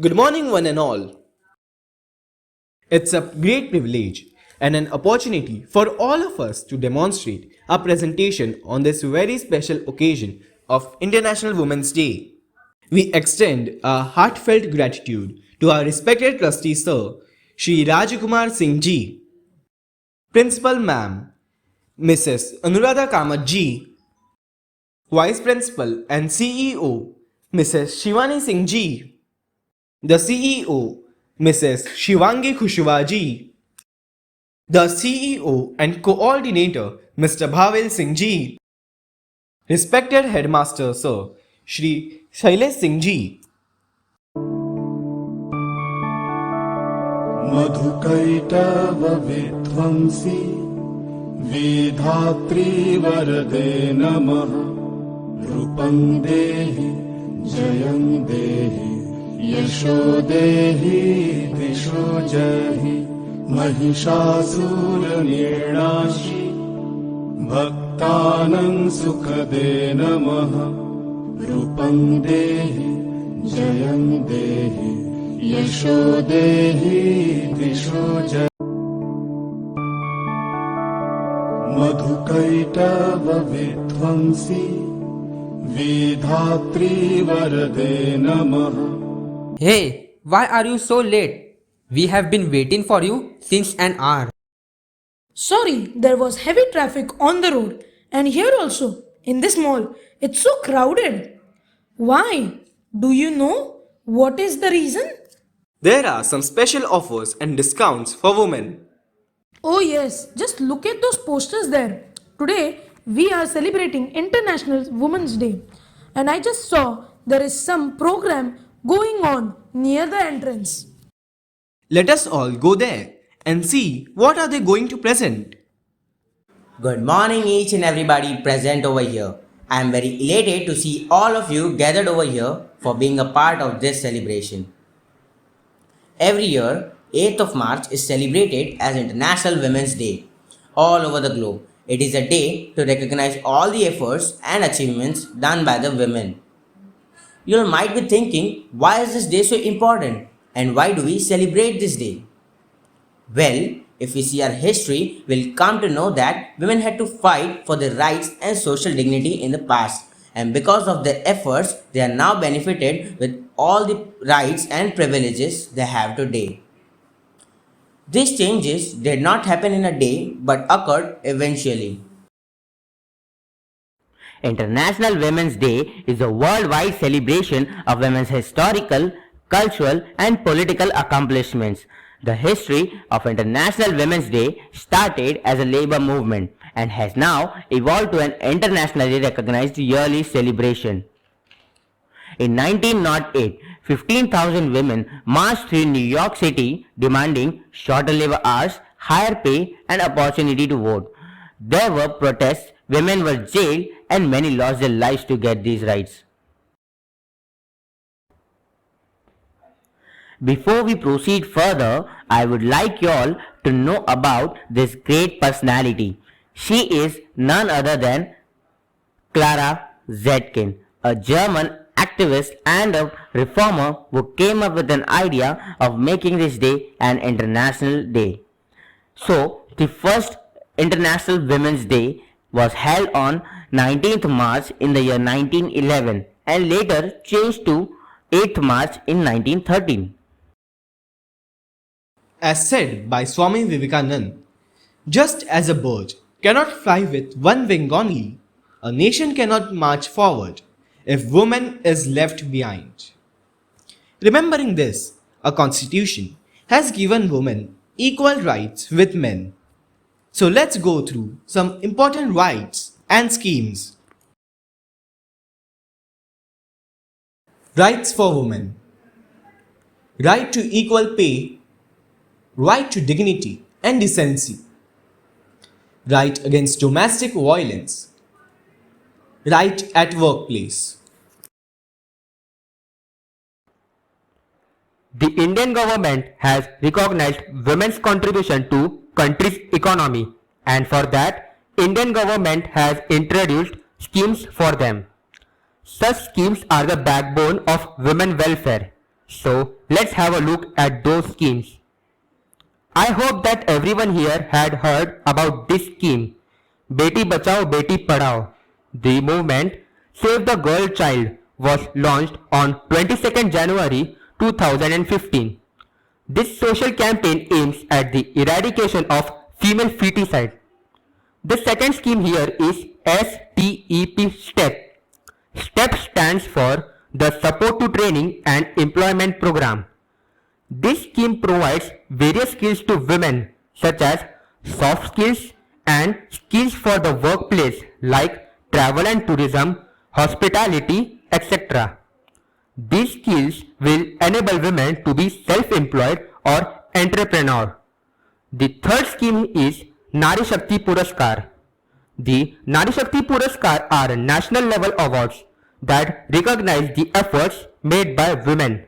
Good morning, one and all. It's a great privilege and an opportunity for all of us to demonstrate our presentation on this very special occasion of International Women's Day. We extend our heartfelt gratitude to our respected trustee sir, Shri Rajkumar Singh Ji, Principal Ma'am, Mrs. Anuradha Kamath Ji, Vice Principal and CEO, Mrs. Shivani Singh Ji, the CEO, Mrs. Shivangi Khushwa Ji, the CEO and Coordinator, Mr. Bhavel Singh Ji, respected Headmaster Sir, Shri Shailesh Singh Ji, Madhukaitabh विध्वंसी Vidhatri वरदे नमः रूपं देहि जयं देहि यशो देहि दिशो जहि महिषासुरनिर्णाशि भक्तानां सुखदे नमः रूपं देहि जयं देहि यशो देहि दिशो जहि मधुकैटव विध्वंसी विधात्री वरदे नमः. Hey, why are you so late? We have been waiting for you since an hour. Sorry, there was heavy traffic on the road and here also in this mall. It's so crowded. Why? Do you know what is the reason? There are some special offers and discounts for women. Oh, yes, just look at those posters there. Today we are celebrating International Women's Day, and I just saw there is some program going on near the entrance. Let us all go there and see what are they going to present. Good morning each and everybody present over here. I am very elated to see all of you gathered over here for being a part of this celebration. Every year, 8th of March is celebrated as International Women's Day all over the globe. It is a day to recognize all the efforts and achievements done by the women. You might be thinking, why is this day so important and why do we celebrate this day? Well, if we see our history, we'll come to know that women had to fight for their rights and social dignity in the past. And because of their efforts, they are now benefited with all the rights and privileges they have today. These changes did not happen in a day but occurred eventually. International Women's Day is a worldwide celebration of women's historical, cultural, and political accomplishments. The history of International Women's Day started as a labor movement and has now evolved to an internationally recognized yearly celebration. In 1908, 15,000 women marched through New York City demanding shorter labor hours, higher pay, and opportunity to vote. There were protests, women were jailed, and many lost their lives to get these rights. Before we proceed further, I would like you all to know about this great personality. She is none other than Clara Zetkin, a German activist and a reformer who came up with an idea of making this day an international day. So, the first International Women's Day was held on 19th March in the year 1911 and later changed to 8th March in 1913. As said by Swami Vivekananda, just as a bird cannot fly with one wing only, a nation cannot march forward if woman is left behind. Remembering this, a constitution has given women equal rights with men. So let's go through some important rights and schemes. Rights for women. Right to equal pay. Right to dignity and decency. Right against domestic violence. Right at workplace. The Indian government has recognized women's contribution to country's economy, and for that, Indian government has introduced schemes for them. Such schemes are the backbone of women welfare. So let's have a look at those schemes. I hope that everyone here had heard about this scheme, Beti Bachao Beti Padhao. The movement Save the Girl Child was launched on 22nd January 2015. This social campaign aims at the eradication of female feticide. The second scheme here is STEP STEP. STEP stands for the Support to Training and Employment Program. This scheme provides various skills to women such as soft skills and skills for the workplace like travel and tourism, hospitality, etc. These skills will enable women to be self-employed or entrepreneur. The third scheme is Nari Shakti Puraskar. The Nari Shakti Puraskar are national level awards that recognize the efforts made by women.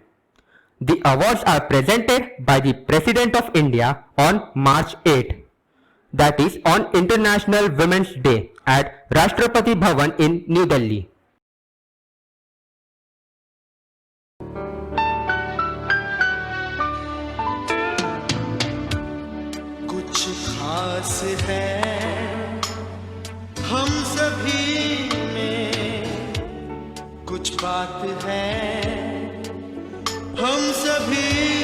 The awards are presented by the President of India on March 8, that is on International Women's Day at Rashtrapati Bhavan in New Delhi. कुछ खास है हम सभी में, कुछ बात है हम सभी